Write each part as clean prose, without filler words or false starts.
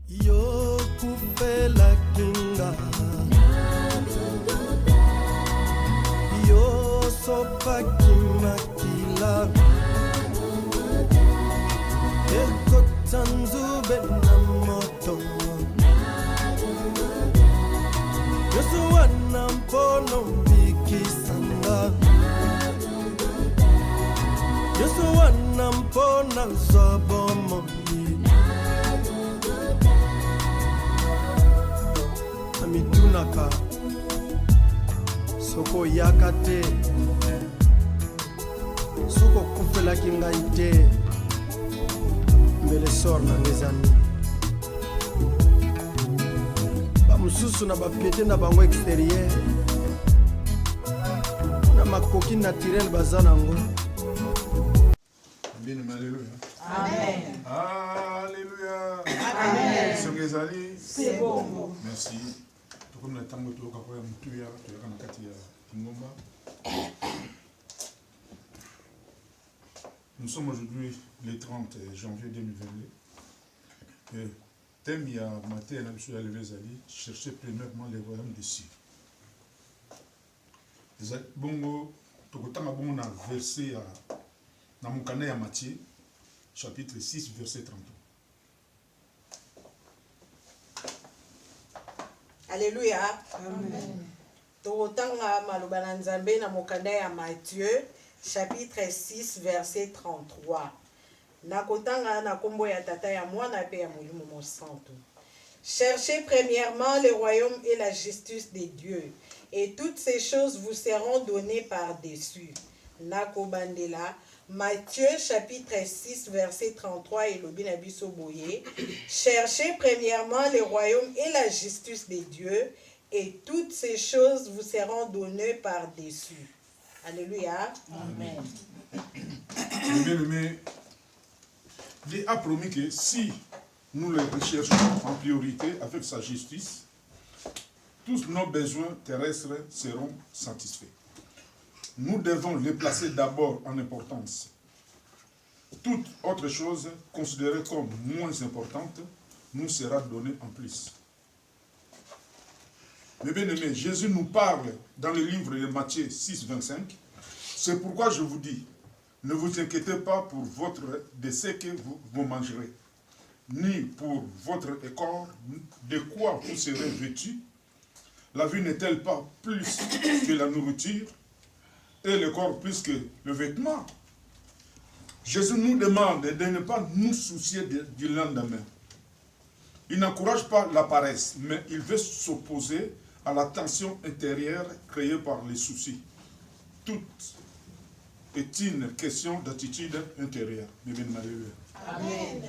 Yo kufela kinga Yo sopa kimakila Eko tanzube na moto Yesu wana mpono mbikisanga Yesu wana mpona zobomo Amitunaka Soko yakate Soko kufela kinga ite Mbele sor na ngezani Ba mususu na bapiete na bango exterieur Na makoki naturel bazanango Bien, alléluia. Amen. Alléluia. Amen. C'est bon. Merci. Comme le temps où tu as mutuya, tu as nakati ya Ingomba. Nous sommes aujourd'hui le 30 janvier 2022. Le thème il y a matin à monsieur Alevé Zali, chercher premièrement les royaumes des cieux. Bongo, tu as bon na verset dans mon canal à Matthieu, chapitre 6, verset 33. Alléluia. Amen. Tokotanga malobana nzambe na mokanda ya Matthieu, chapitre 6, verset 33. Nakotanga na kombo ya tata ya mwana pe ya molimo mosantu. Cherchez premièrement le royaume et la justice de Dieu, et toutes ces choses vous seront données par-dessus. Nakobandela, Matthieu chapitre 6 verset 33 et le binabiso boye. Cherchez premièrement le royaume et la justice de Dieu et toutes ces choses vous seront données par-dessus. Alléluia. Amen. Bien-aimé, Dieu a promis que si nous les recherchons en priorité avec sa justice, tous nos besoins terrestres seront satisfaits. Nous devons les placer d'abord en importance. Toute autre chose considérée comme moins importante nous sera donnée en plus. Mais bien aimé, Jésus nous parle dans le livre de Matthieu 6, 25. C'est pourquoi je vous dis, ne vous inquiétez pas pour de ce que vous mangerez, ni pour votre corps, de quoi vous serez vêtus. La vie n'est-elle pas plus que la nourriture et le corps plus que le vêtement? Jésus nous demande de ne pas nous soucier du lendemain. Il n'encourage pas la paresse, mais il veut s'opposer à la tension intérieure créée par les soucis. Tout est une question d'attitude intérieure. Amen.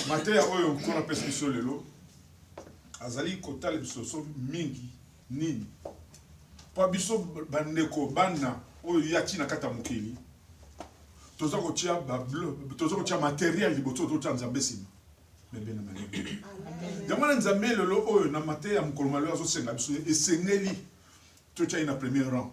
Matéa oyo qu'on appelle ce lelo. Azali kotale bisoso mingi nini. Pa biso bandeko bana oyo yati na kata mokili. Toza kotia matériel liboto to tsa nzambe sima. Bebe na mane. Jamana nzambe lelo oyo na mate ya mokolo malo azo senga biso esengeli to tsa ina premier rang.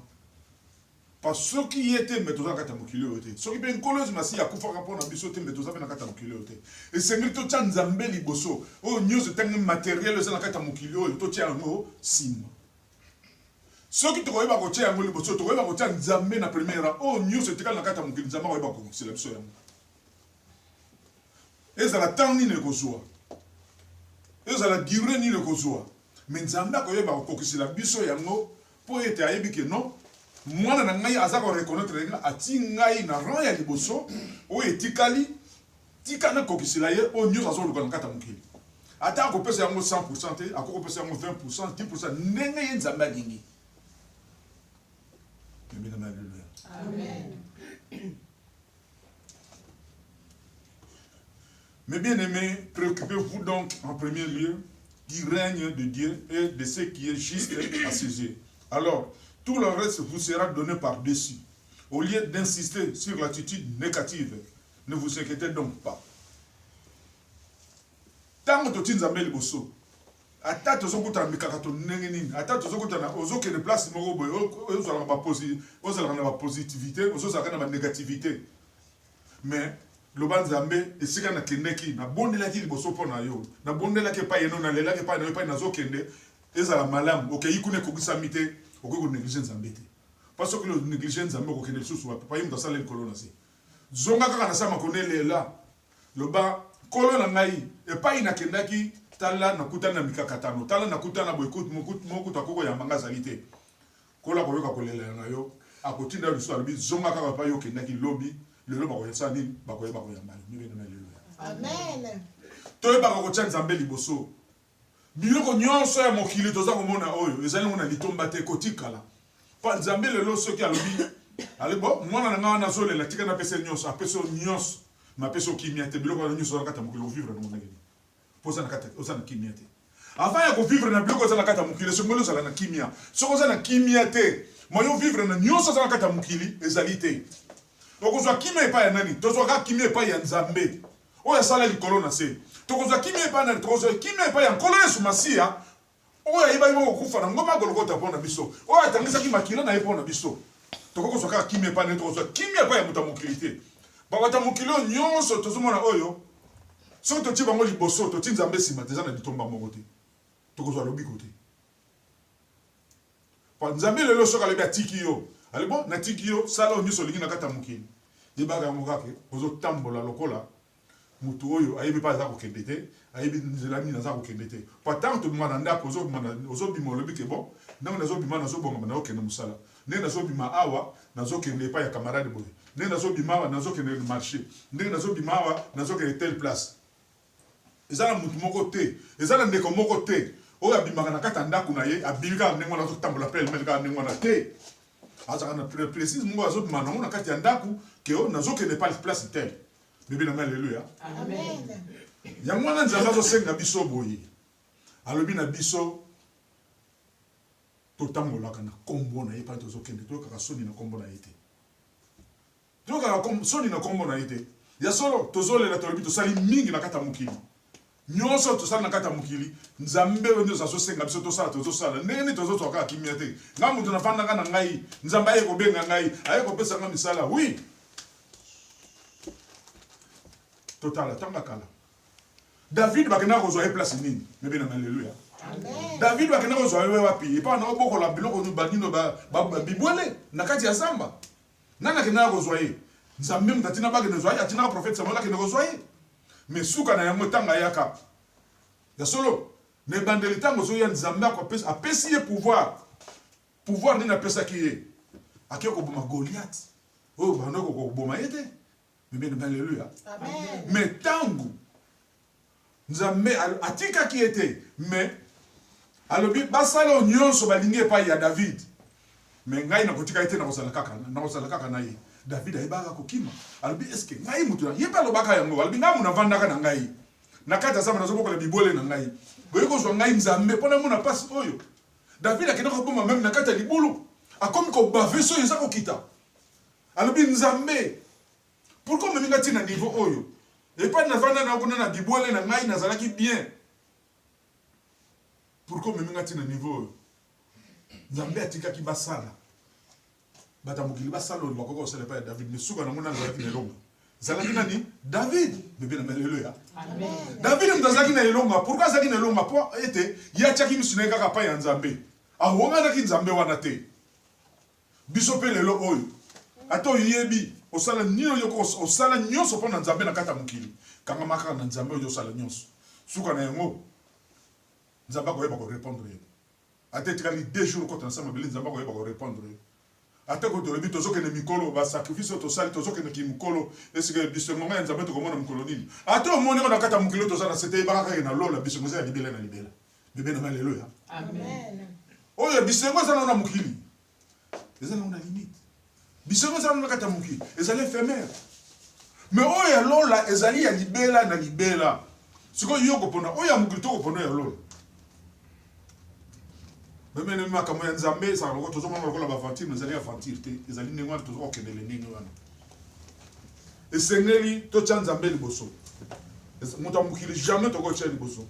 Parce que qui était mais toza kata mokili ote. So ki ben kolozi masi ya kufa ka pona biso te mais toza na kata mokili ote. Esengeli to tsa nzambe liboso oyo nyozo tangi matériel zo na kata mokili oyo to tsa ngo sima. Soki tokoyeba kotia yango liboso tokoyeba kotia nzambe na premier rang o nyuso etikala na kata mokili nzambe koyeba kokosila biso yango ezala temps nini ekozwa ezala durée nini ekozwa mais nzambe akoyeba kokosila biso yango po ete ayebi ke non mwana na ngai aza koreconnaître nga ati ngai na rang ya liboso oyo etikali tika na kokosila ye o nyuso azoluka na kata mokili ata akopesa yango 100% te akokopesa yango 20%, 10% ndenge ye nzambe alingi. Amen. Mes bien-aimés, préoccupez-vous donc en premier lieu du règne de Dieu et de ce qui est juste à ses yeux. Alors, tout le reste vous sera donné par-dessus. Au lieu d'insister sur l'attitude négative, ne vous inquiétez donc pas. Tant que tu es liboso, ata tozokuta mikakato ndenge nini, ata tozokuta na ozoke de place moko boy, ozala na positivité, ozala na négativité. Mais loba nzambe esika na kendeki na bondelaki liboso mpo na yo na bondelaki epai yeno na lelaki epai na yo epai nazokende ezala malamu okei kuna ekogisami te okoki konéglige nzambe te parce que le néglige nzambe okokende lisusu wapi epai moto asala likolo na se zonga kaka na sama konelela loba kolo na ngai epai nakendaki tala nakutana na mikakatano tala nakutana boye mokuta koko ya manga azali te kola koyoka kolela na yo akotinda lisusu alobi zonga kaka epai okendaki lobi lelo bakoyesa nini bakoyeba koyambala mibeno na lelo Amen. toyebaka kotia nzambe liboso biloko nyonso ya mokili toza komona oyo ezali ngo na litomba te kotikala pa nzambe lelo soki alobi alebo mwana na nga wana azolela tika napesa nyonso apesa nyonso mapesa okimia te biloko wana nyonso oza na kati ya mokili kovivre na mondenge nini mpo oza na kimia te avant ya kovivre na biloko oza na kati ya mokili songoli ozala na kimia soki oza na kimia te moyo vivre na nyonso oza na kati ya mokili ezali te tokozwa kimia epai ya nani tozwaka kimia epai ya nzambe oyo asala likolo na se tokozwa kimia epai nani tokozwa kimia epai ya nkolo yesu masiya oyo ayebaki kokufa na ngoma golgota mpo na biso oyo atangisaki makila na ye mpo na biso tokokozwa kaka kimia epai nani tokozwa kimia epai ya moto ya mokili te bato ya mokili oyo nyonso tozomona oyo soki totie bango liboso totie nzambe nsima te eza na litomba moko te tokozwa lobiko te nzambe lelo soki alobi atiki yo alebo natiki yo sala oyo nyonso olingi na kati ya mokili yebaka yango kaka ozotambola lokola motu oyo ayebi mpe aza kokende te ayebi nzela nini aza kokende te po ntango tobima na ndako ozobima olobi ke bon ndenge nazobima nazobongama nazokende mosala ndenge nazobima awa nazokende epai ya camarade boye ndenge nazobima awa nazokende marché ndenge nazobima awa nazokende telle place eza na motu moko te eza na ndeko moko te oyo abimaka na kati ya ndako na ye abimi kaka ndenge wana azotambola mpe elimeli kaka ndenge wana te azaka na précise moko azobima nango na kati ya ndako ke oyo nazokende place telle bebe na ngai alleluya Amen. yango wana nzambe azosenga biso boye alobi na biso totambolaka na kombo na ye mpa tozokende toyokaka soni na kombo na ye te toyokaka soni na kombo na ye te ya solo tozolela tolobi tosali mingi na kati ya mokili nyonso tosala na kati ya mokili nzambe oyo nyonso azosenga biso tozosala ndenge nini tozozwa kaka kimia te ngai moto nafandaka na ngai nzambe aye kobenga ngai aye kopesa ngai misala wi totala tanga kala david bakendaka kozwa ye place nini mebe na alleluya david bakendaka kozwa ye wapi epa na obokola biloko banino bibwele na kati ya zamba nani akendaka kozwa ye nzambe moto atina bakende kozwa ye atinaka profete samuel akende kozwa ye me suka na yango ntango ayaka ya solo na ebandeli ntango ozoya nzambe apesi ye pouvoir nini apesaki ye akei koboma goliath oyo bando kokoboma ye te mebe alleluya me ntango nzambe atikaki ye te me alobi basala oyo nyonso balingi epai ya david me ngai nakotika ye te nakozala kaka na ye david ayebaka kokima alobi eske ngai mutu ye mpe alobaka yango alobi ngai muna vandaka na ngai na kati ya zamba nazobokola bibwele na ngai boye kozwa ngai nzambe mpona mona mpasi oyo david akendaka koboma meme na kati ya libulu akomi kobave so oyo eza kokita alobi nzambe pourkui omemi nga ntina niveau oyo epai navanda na kuna na bibwele na ngai nazalaki bien pourkui omemi nga ntina niveau oyo nzambe atikaki basala bata mokili basala oyo bakoka kosala epai ya david misuka nango na azalaki na elonga ezalaki nani david bebe na alleluya david moto azalaki na elonga pourkui azalaki na elonga mpo ete ye atiaki misu na ye kaka epai ya nzambe awonganaki nzambe wana te biso mpe lelo oyo ata oyebi osala nini oyo osala nyonso mpo na nzambe na kati ya mokili kangama kaka na nzambe oyo osala nyonso suka na yango nzambe akoyeba korépondre ye ata etikali 2 jours kota na sama bele nzambe akoyeba korépondre ye ata ko tolobi tozokende mikolo basacrifice oyo tosali tozokende kimikolo esike bisengo ya nzambe tokomona mikolo nini ata omoni ngo na kati ya mokili oyo toza na sete yebaka kaka na lola bisengo eza ya libela na libela bebe na alleluya oyo bisengo eza na mokili eza na limite bisengo eza na kati ya mokili ezali éphémère mais oyo ya lola ezali ya libela na libela sikoyo yo kopona oyo ya mokili tokopona ya lola memene makambo ya nzambe ezalaka loko tozomona lokola baventure ezali aventure te ezali ndenge wana tozokokendele ndenge wana esengeli totya nzambe liboso moto ya mokili jamais tokotya liboso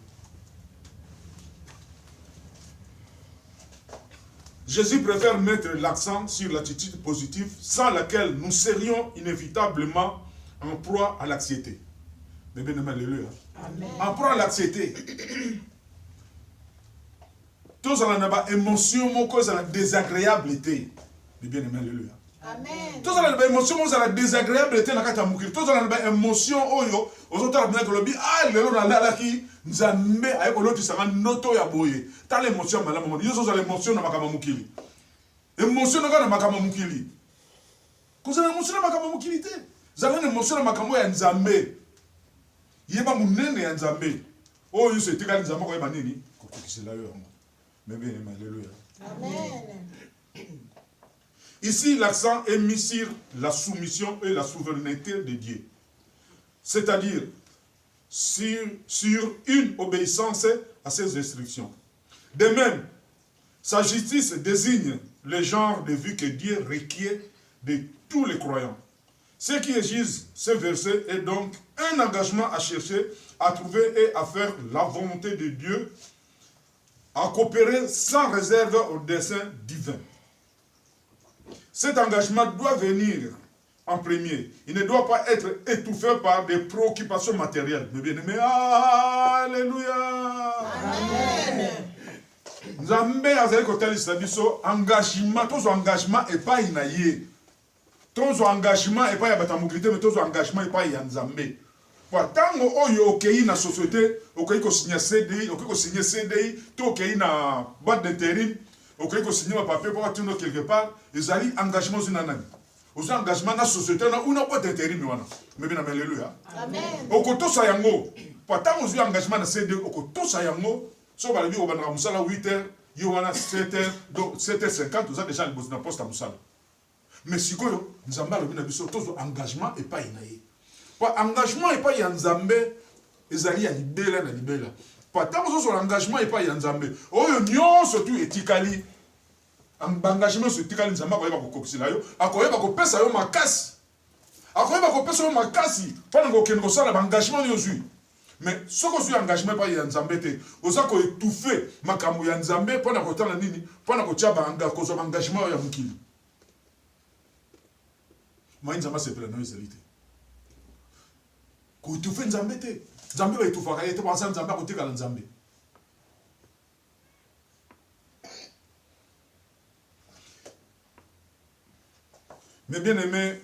Jésus préfère mettre l'accent sur l'attitude positive sans laquelle nous serions inévitablement en proie à l'anxiété. Mais bien aimé, alléluia. En proie à l'anxiété. Tous en ont des émotions, mon cause la désagréabilité. Mais bien aimé, alléluia. Amen. Tous en ont des émotions, mon cause la désagréabilité dans la mukili. Tous en ont des émotions, oyo. Aux autres, on a dit, ah, le long là qui nous a mis avec l'autre, ça va noto ya boye. T'as l'émotion, madame, maman. Ils ont l'émotion dans ma kamamukili. Émotion dans ma kamamukili. Vous avez l'émotion dans ma kamamukili. Vous avez l'émotion dans ma kamamukili ya nzambe. Yeba munene ya nzambe. Oh, you say, tu as nzambe kwa nini? C'est là, mais bien, alléluia. Amen. Ici, l'accent est mis sur la soumission et la souveraineté de Dieu. C'est-à-dire sur une obéissance à ses instructions. De même, sa justice désigne le genre de vie que Dieu requiert de tous les croyants. Ce qui exige ce verset est donc un engagement à chercher, à trouver et à faire la volonté de Dieu, à coopérer sans réserve au dessein divin. Cet engagement doit venir en premier. Il ne doit pas être étouffé par des préoccupations matérielles. Mais bien aimé, alléluia. Amen. Nzambe azali kotalisa biso engagement, tozo engagement et pas inaye. Tozo engagement et pas ya batamukite, mais tozo engagement et pas ya Nzambe. Tango oyo okei na société, okei ko signer CDI, okei ko signer CDI, to okei na boîte d'intérim, okei ko signer un papier pour atteindre quelque part, ezali engagement zina nani. Ozo engagement na société na una boîte d'intérim wana. Mais bien alléluia. Amen. Okoto sa yango. Tango ozo engagement na CDI, okoto sa yango. So balabi obana musala 8h, yo wana 7h, donc 7h50, oza déjà le boss na poste à musala. Mais sikoyo, Nzambe alobi na biso tozo engagement et pas inaye. Engagement et pas Nzambe, ezali ya libela na libela. Tant sur l'engagement et pas Nzambe. Oyo nyonso tu etikali. Engagement sur etikali Nzambe akoyeba kokokisela yo, akoyeba kopesa yo makasi. Akoyeba kopesa yo makasi, pendant kokende kosala engagement yo zui. Mais ce que sur engagement pas Nzambe te, oza ko étouffer makambo ya Nzambe pendant kotala nini, pendant kotia engagement ya mukili. Moi Nzambe c'est plein de ezali te. Ko étouffer Nzambe te. Nzambe va étouffer ka te penser Nzambe ko tekala Nzambe. Mais bien aimé,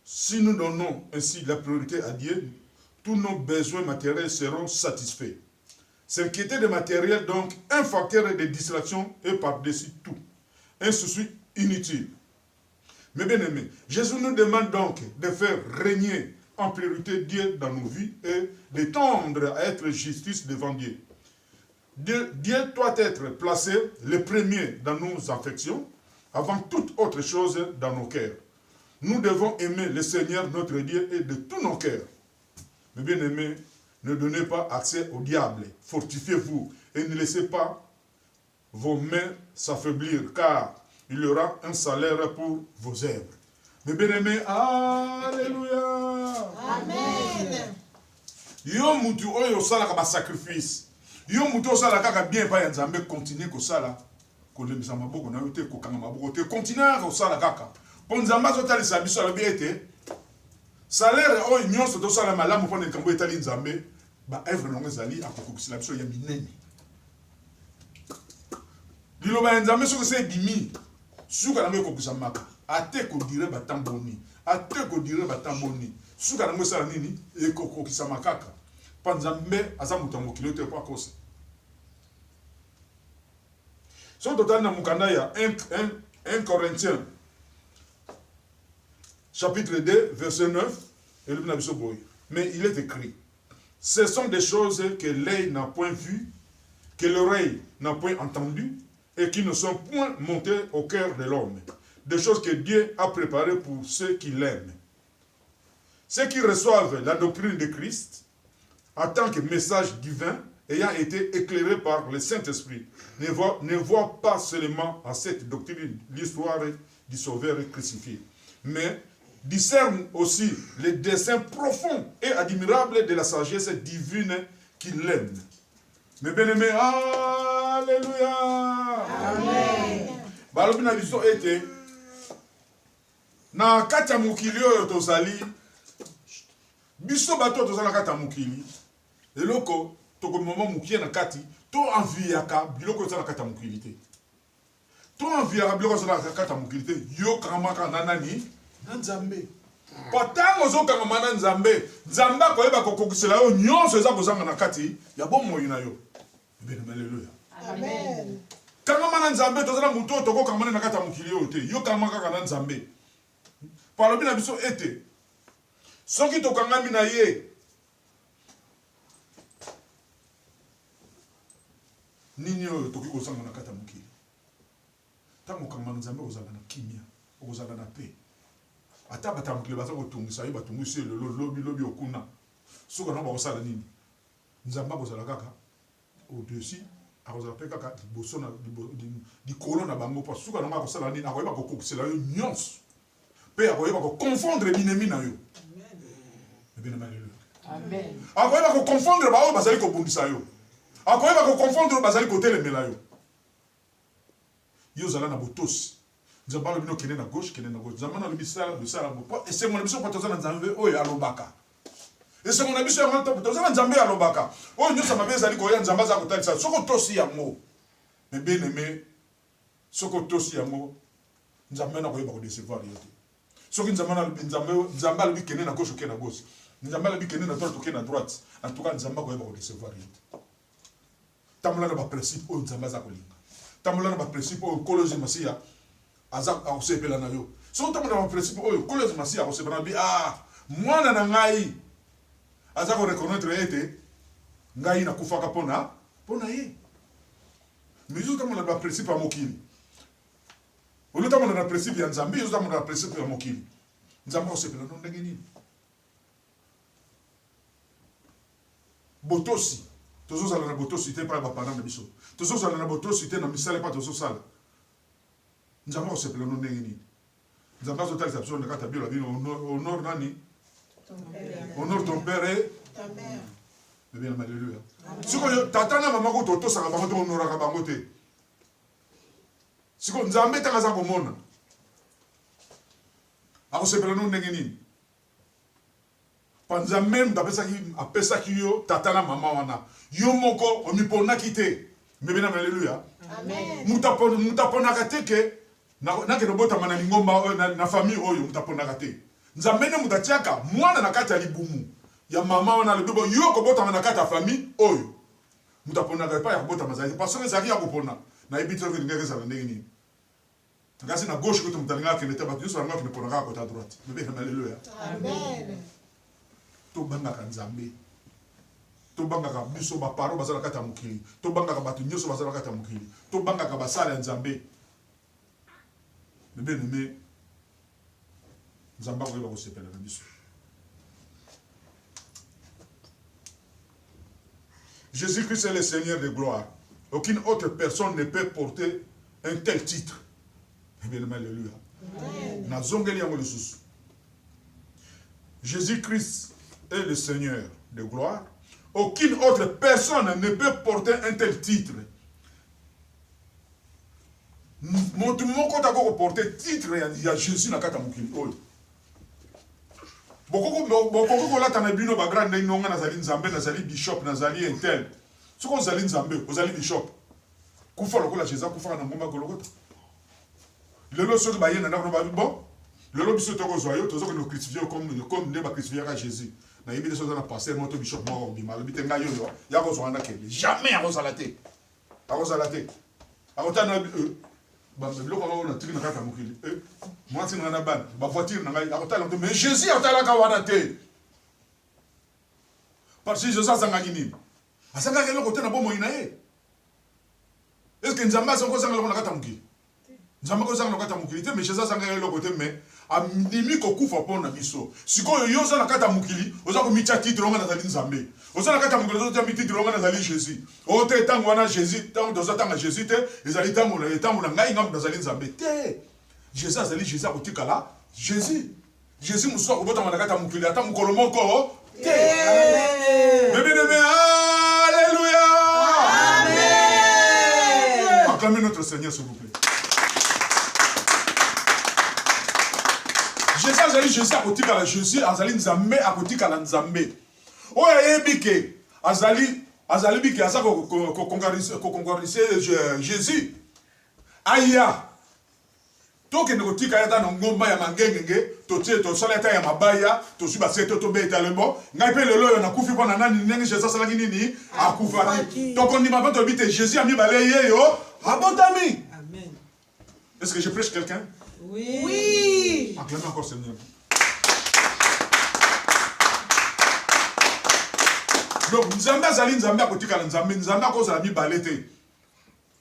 si nous donnons ainsi la priorité à Dieu, tous nos besoins matériels seront satisfaits. S'inquiéter des matériels, donc, un facteur de distraction et par-dessus tout. Un souci inutile. Mais bien aimé, Jésus nous demande donc de faire régner en priorité Dieu dans nos vies et de tendre à être justice devant Dieu. Dieu doit être placé le premier dans nos affections, avant toute autre chose dans nos cœurs. Nous devons aimer le Seigneur notre Dieu et de tous nos cœurs. Mais bien aimé, ne donnez pas accès au diable. Fortifiez-vous et ne laissez pas vos mains s'affaiblir, car il y aura un salaire pour vos œuvres. Mais bien aimé, alléluia. Amen. Yo mutu oyo salaka ba sacrifice. Yo mutu salaka ka bien pa Nzambe continuer ko sala. Ko lemisa maboko na yote ko kanga maboko te continuer ko sala kaka. Pour Nzambe zotali sa biso la biete. Salaire oyo nyonso to sala malamu pona nkambo etali Nzambe, ba œuvre non ezali akokokisila biso ya minene. Liloba Nzambe soko se bimi. Suka na kokisa maka. Ate ko dire batamboni. Ate ko dire batamboni. Suka na sala nini e kokokisa makaka. Pa Nzambe aza mutango kilote pa kosa. Son total na mukanda ya 1 Corinthiens chapitre 2 verset 9 et le mais il est écrit, ce sont des choses que l'œil n'a point vues, que l'oreille n'a point entendues et qui ne sont point montées au cœur de l'homme, des choses que Dieu a préparées pour ceux qui l'aiment. Ceux qui reçoivent la doctrine de Christ en tant que message divin ayant été éclairé par le Saint-Esprit, ne voient pas seulement à cette doctrine l'histoire du Sauveur crucifié, mais discernent aussi les desseins profonds et admirables de la sagesse divine qui l'aime. Mais bien aimé, alléluia. Amen. Balobina biso ete na kati ya mokili oyo tozali biso bato tozali na kati ya mokili eloko tokomoma mokie na kati to enviaka biloko ezala na kati ya mokili te to enviaka biloko ezala na kati ya mokili te yokangamaka na nani na nzambe po ntango ozokangama na nzambe nzambe akoyeba kokokisela yo nyonso eza kozanga na kati ya bomoi na yo ebene aleluya Amen. kangama na nzambe tozala moto oyo tokokangama na kati ya mokili oyo te yokangamaka kaka na nzambe palobi na biso ete soki tokangami na ye nini oyo tokoki kosanga na kati ya mokili ntango okangama na nzambe okozala na kimia okozala na pe ata bato ya mokili baza kotungisa ye batungisi ye lelo lobi okuna soki na bakosala nini nzambe akozala kaka au-dessus akozala mpe kaka liboso na likolo na bango mpo soki nango akosala nini akoyeba kokokisela yo nyonso mpe akoyeba koconfondre binemi na yo ebinema lelo akoyeba koconfondre baoyo bazali kobundisa yo akoyeba koconfondre oyo bazali kotelemela yo yo ozala na botosi nzambe alobi no kende na gauche kende na gauche nzambe nalobi sala po esengo na biso mpo toza na nzambe oyo alobaka esengo na biso yango toza na nzambe alobaka oyo nyonso mabe ezali koya nzambe aza kotalisa soki otosi yango mebeneme soki otosi yango nzambe nakoyeba kodecevoir yo te soki nzambe alobi kende na gauche okende na gauche nzambe alobi kende na droite okende na droite en tout cas nzambe akoyeba kodecevoir yo te tambola na baprincipe oyo nzambe aza kolinga tambola na baprincipe oyo kolozi masiya aza akosepela na yo soki tambola na baprincipe oyo kolozi masiya akosepela na bi mwana na ngai aza koreconnaitre ete ngai nakufaka mpona ye mais ozotambola na baprincipe ya mokili olotambola na principe ya nzambe ozotambola na principe ya mokili nzambe akosepela no ndenge nini botosi tozozala na botosi te mpa ya bapana na biso tozozala na botosi te na misala mpa tozosala nzambe akosepela no ndenge nini nzambe azotalisa biso na kati ya bino bino honore nani honore ton père et Ta mère. bien alléluia sikoyo tata na mama ko totosaka bango to honoraka bango te siko nzambe tanga za komona akosepela no ndenge nini panza même apesaki yo tata na mama wana yo moko omiponaki te mbebe na alléluia Amen. mutaponaka te ke nakende botama na lingomba na famille oyo mutaponaka te nzambe ne mutatiaka mwana na kati ya libumu ya mama wana lobebo yo kobotama na kati ya famille oyo mutaponaka pa ya kobotama zali parce que ezalaki ya kopona na yebi te okelinga ezala ndenge nini kasi na gauche koto mutalingaka kende te bato nyonso bango akende ponaka kota droite mbebe na alléluia Amen. tobangaka nzambe tobangaka biso baparo baza na kati ya mokili tobangaka bato nyonso baza na kati ya mokili tobangaka basala ya nzambe mebeneme nzambe akoyeba kosepela na biso Jésus-Christ est le Seigneur de gloire. Aucune autre personne ne peut porter un tel titre. Alléluia. Jésus-Christ est le Seigneur de gloire. Aucune autre personne ne peut porter un tel titre. Mon compte a porter titre, il y a Jésus dans le mokili. Beaucoup lata na bino ba grande nonga nazali nzambe nazali bishop nazali intel. Soko nazali nzambe, ozali bishop. Kufa lokola Jésus kufa na ngomba gologota. Lelo soki ba yena na ba bon. Lelo biso to kozwa yo tozo ko no crucifier comme ne ba crucifier à Jésus. Na yebi deso na pasteur moto bishop mo bima lo bitenga yo yo. Ya ko zo wana kele. Jamais akozala te. Akozala te. Akotana biloko oyo na tiki na kati ya mokili mwasi na na bana bavoiture na ngai akotala te mais Jésus atalaka wana te parce que Jésus azangaki nini azangaki eloko te na bomoi na ye est ce que nzambe azango ozanga eloko na kati ya mokili nzambe kozanga na kati ya mokili te mais Jésus azangaki eloko te mais amimi kokufa mpo na biso sikoyo yo oza na kati ya mokili oza komitya titre onga nazali nzambe oza na kati ya mokili oza komitya titre onga nazali Jésus oyo te ntango wana Jésus ntango tozatanga Jésus te ezali ntango na ngai ngambo nazali nzambe te Jésus azali Jésus akotikala Jésus mosusu akobotama na kati ya mokili ata mokolo moko te bebineme alléluia acclamez notre Seigneur s'il vous plaît. Jésus azali Jésus akotika la Jésus azali nzambe akotika la nzambe. Oyo ayebike azali bike aza ko Jésus. Aya. Toke ne kotika ya dans ngomba ya mangengenge totie to sala ya mabaya to suba seto to beta lembo ngai pe lelo na kufi pona nani nenge Jésus sala nini akufa. Donc on dit ma to bite Jésus a mis balaye yo abotami. Amen. Est-ce que je prêche quelqu'un? Oui. Oui. Acclamez encore Seigneur. Donc Nzambe azali Nzambe akotika la Nzambe Nzambe akozala mi balete.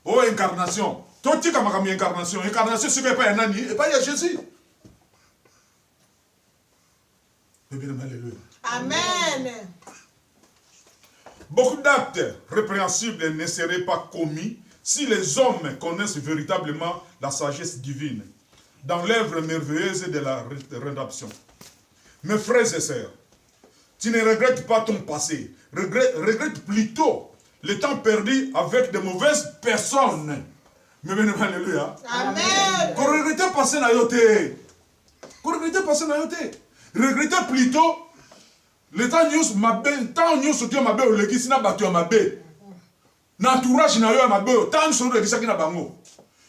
Oh incarnation. Totika makambo incarnation. Incarnation c'est pas un nani et pas il y a Jésus. Alléluia. Amen. Beaucoup d'actes répréhensibles ne seraient pas commis si les hommes connaissent véritablement la sagesse divine dans l'œuvre merveilleuse de la rédemption. Mes frères et sœurs, tu ne regrettes pas ton passé, regrette plutôt le temps perdu avec de mauvaises personnes. Mais bien, alléluia. Amen. Qu'on regrette passer na yote. Qu'on regrette passer na yote. Regrettez plutôt le temps news mabe, temps news soutien mabe ou l'église na batu ya mabe. N'entourage na yo ya mabe, temps sur l'église qui na bango.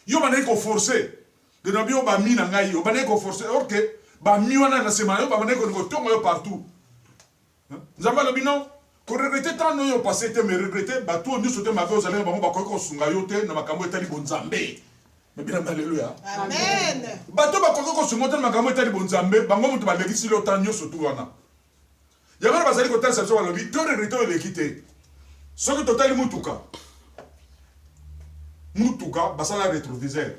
Yo mané ko forcer. De na bio ba mi na ngai, yo mané ko forcer. OK, ba mi wana na sema yo ba mané ko tongo yo partout. Nzamba le bino, ko regretter tant no yo passé te me regretter ba tout news soutien mabe ozalé bango ba ko sunga yo te na makambo etali bonzambe. Mais bien alléluia. Amen. Bato ba ko sunga te na makambo etali bonzambe, bango mutu ba lekisi lo tant news surtout wana. Yamana bazali ko tala sabso balobi to regretter le quitter. Soki totali mutuka. Mutuka basala rétroviseur.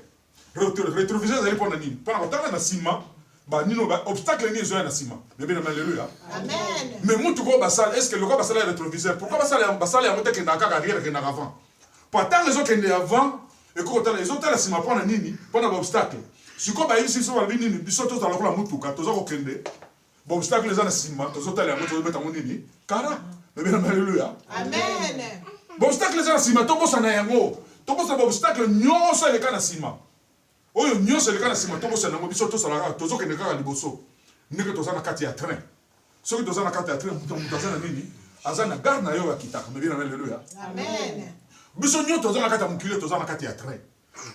Rétroviseur zali pona nini? Pona kotanga na sima, ba nino ba obstacle ni zo na sima. Mais bien alléluia. Amen. Mais mutuka basala, est-ce que le ko basala rétroviseur? Pourquoi basala ya moteke na kaka arrière ke na avant? Pourtant les autres qui avant et ko tala les autres la sima pona nini? Pona ba obstacle. Siko ba yisi so ba nini bisoto za lokola mutuka toza ko kende. Ba obstacle les ana sima tozo tala ya moto beta nini? Kara. Mais bien alléluia. Amen. Ba obstacle les ana sima to bosa na yango. To bosa ba obstacle nyonso le kana sima. Oyo nyonso le kana sima to bosa na ngo bisoto sala tozo kende kaka liboso. Ndeke toza na kati ya train. Soki toza na kati ya train mutu azana nini? Azana gare na yo ya kitaka. Mais bien alléluia. Amen. Biso nyo toza na kati ya mukile toza na kati ya train.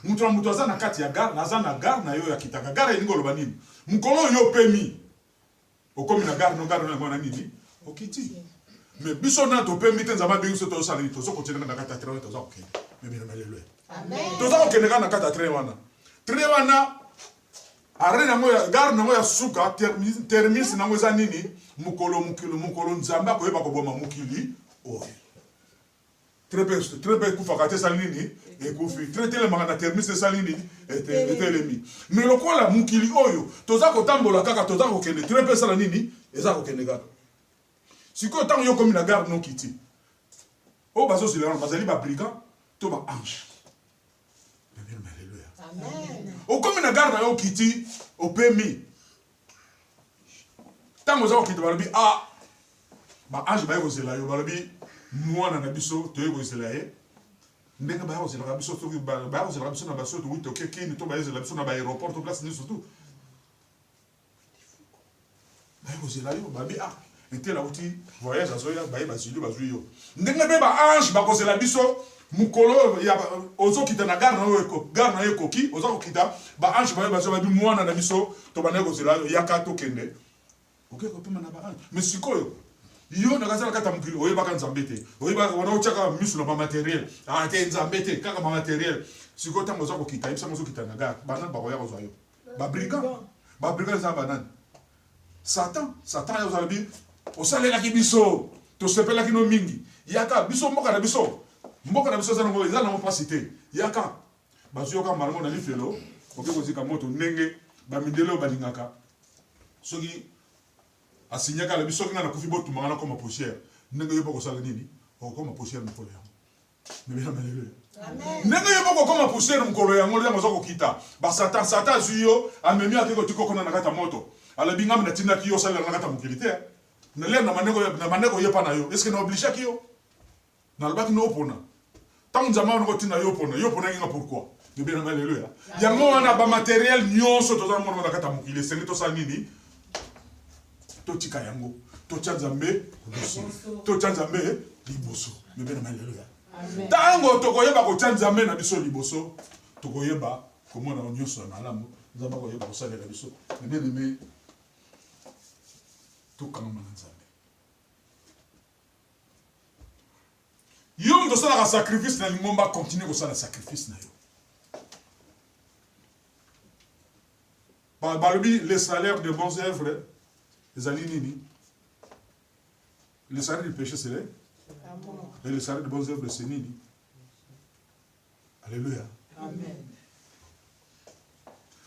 Mutu azana kati ya gare, azana gare na yo ya kitaka. Gare elingo loba nini? Mukolo yo pemi. Okomi na gare no ngona nini? Okiti. Mais biso na to pemi te nzamba bengi so to sala to so kotenga na kati ya train toza okende. Mais bien alléluia. Amen. Toza okende na kati ya train wana. Train wana arena ngo ya gare na ngo ya suka terminus na ngo za nini? Mukolo nzamba ko yeba ko boma mukili. Oh. Très bien, kufaka te salini et kufi. Très tele manga na terminus salini et telemi. Mais lokola mukili oyo, toza ko tambola kaka toza ko kende. Très bien sala nini? Eza ko kende gare. Siko tango yo komi na gare no kiti. O bazo silano bazali ba brigand to ba ange. Alléluia. Amen. O komi na gare na yo kiti o pemi. Tango za ko kiti balobi ah ba ange ba yo zela yo balobi mwana na biso to yo zela ye. Ndenge ba yo zela biso to ba yo zela biso na baso to wito keki ni to ba yo zela biso na ba aéroport to place ni surtout. Ba yo zela yo ba bi ah était là outil voyage azoya ba bazili bazuyo. Ndenge be ba ange ba ko zela biso mukolo ya ozo kita na gare na yo koki ozo ko kita ba ange ba bazo ba bi mwana na biso to ba nego zela ya ka to kende. OK ko pema na ba ange. Mais sikoyo yo na kazala kata mukilo oyeba ka nzambe te. Oyeba wana ochaka misu na matériel. Ah te nzambe te kaka ma matériel. Sikoyo tango ozo ko kita ibisa ozo kita na gare bana ba ko ya ozo yo. Ba brigand za banane. Satan yo zalabi osalela ki biso to sepela ki no mingi. Yaka biso mboka na biso zana ngo ezana mo pasité. Yaka bazo ka marango na lifelo oke kozika moto ndenge ba mindelo balingaka. Soki asinyaka la biso ngana kufi botu mangana comme poussière. Ndenge yo boko sala nini? O comme poussière mukolo yango. Mais bien alléluia. Amen. Ndenge yo boko comme poussière mukolo yango yango zoko kita. Ba satan zuyo amemi akiko tiko kona na kata moto. Ala bingam na tinda ki yo sala na kata mukilité. Na lè na maneko yepa na yo. Est-ce que na oblige ki yo? Na albaki no opona. Tant nzama no tina yo pona nginga pourquoi? bien alléluia. Yango wana ba matériel nyonso tozana mona na kata mokili sengi to sa nini to tika yango to tsanzambe to tsanzambe liboso bien alléluia. Tango tokoyeba ko tsanzambe na biso liboso tokoyeba komona nyonso na malamu nzamba koyeba ko salela biso bien aimé to kanga na nzambe. Yo mto sala sacrifice na lingomba continue ko sala sacrifice na yo. Balobi les salaires de bonnes œuvres les alinini. Le salaire du péché c'est l'amour. Et le salaire de bonnes œuvres c'est nini. Alléluia. Amen.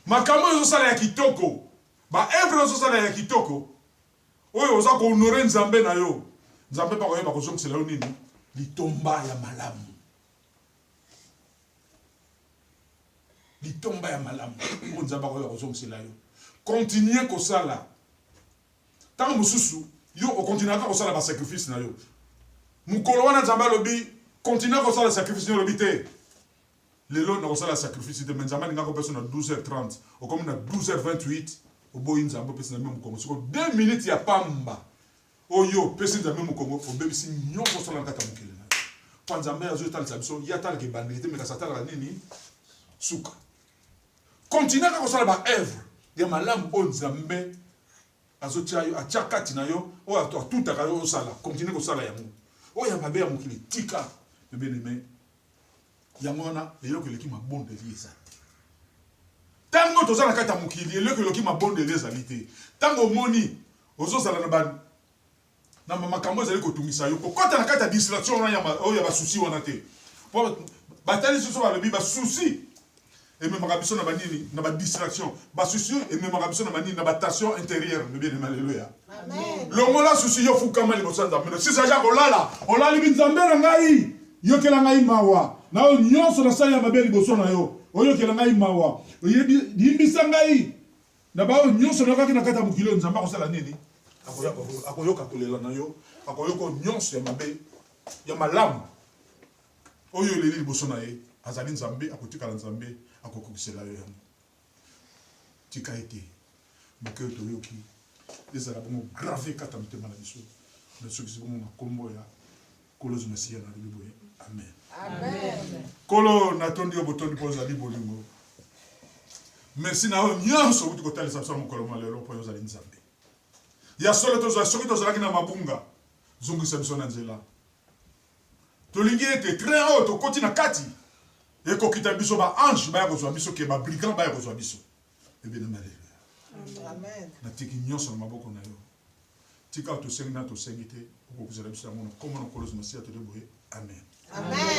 Makambo yo sala ya kitoko. Ba œuvre yo sala ya kitoko. Oyo oza ko honorer nzambe na yo. Nzambe pa ko yeba ko zongisela yo nini. Litomba ya malamu. Litomba ya malamu. Nzamba ko yozongisela yo. Continuez ko sala. Tant mususu yo o continuer ko sala ba sacrifice na yo. Mukolo wana nzamba lobi continuez ko sala sacrifice na lobi te. Lelo na ko sala sacrifice te nzamba ninga ko pesa na 12h30 o comme na 12h28 o boyi nzamba pesa na même ko 2 minutes ya pamba. Oyo pesa nzambe mu Congo o bebisi nyonso sala kata mukele na pa nzambe azo talisa biso ya tala ke bandite me kasa tala nini suka continue ka kosala ba œuvre ya malamu o nzambe azo tiayo achakati na yo o ato tuta ka yo sala continue kosala yango o ya mabe ya mukili tika bien aimé yango na eloko eleki mabonde lieza tango tozala kata mukili eloko eleki mabonde lieza lite tango moni ozo sala na ba na makambo ezali kotungisa yo kokota na kata distraction wana ya ba souci wana te po batali susu ba lobi ba souci et même biso na banini na ba distraction ba souci et même biso na banini na ba tension intérieure le bien de alléluia amen longola souci yo fukama li bosanza mais si ça ja kolala olali binzambe na ngai yo kela ngai mawa na o nyonso na sala ya mabeli bosona yo oyo kela ngai mawa oyebi dimbisa ngai na ba o nyonso na kata mukilo nzamba ko sala nini akoyoka kolela na yo akoyoka nyonso ya mabe ya malamu oyo eleli liboso na ye azali nzambe akotikala nzambe akokokisela yo yango tika ete moke oyo toyoki ezala bongo grave kata motema na biso na soki bongo na kombo ya kolozi masiya na liboye amen amen kolo natondi yo botondi mpo ozali bolingo merci na oyo nyonso okuti kotalisa biso na mokolo malelo mpo ozali nzambe ya solo toza soki tozalaki na mabunga zongisa biso na nzela tolingi ete très haut tokoti na kati ekokita biso ba ange baya kozwa biso ke ba brigand baya kozwa biso ebene malelo amen natiki nyonso na maboko na yo tika tosengi na tosengi te okokuzela biso yango na kombo na kolozi masiya todeboye amen amen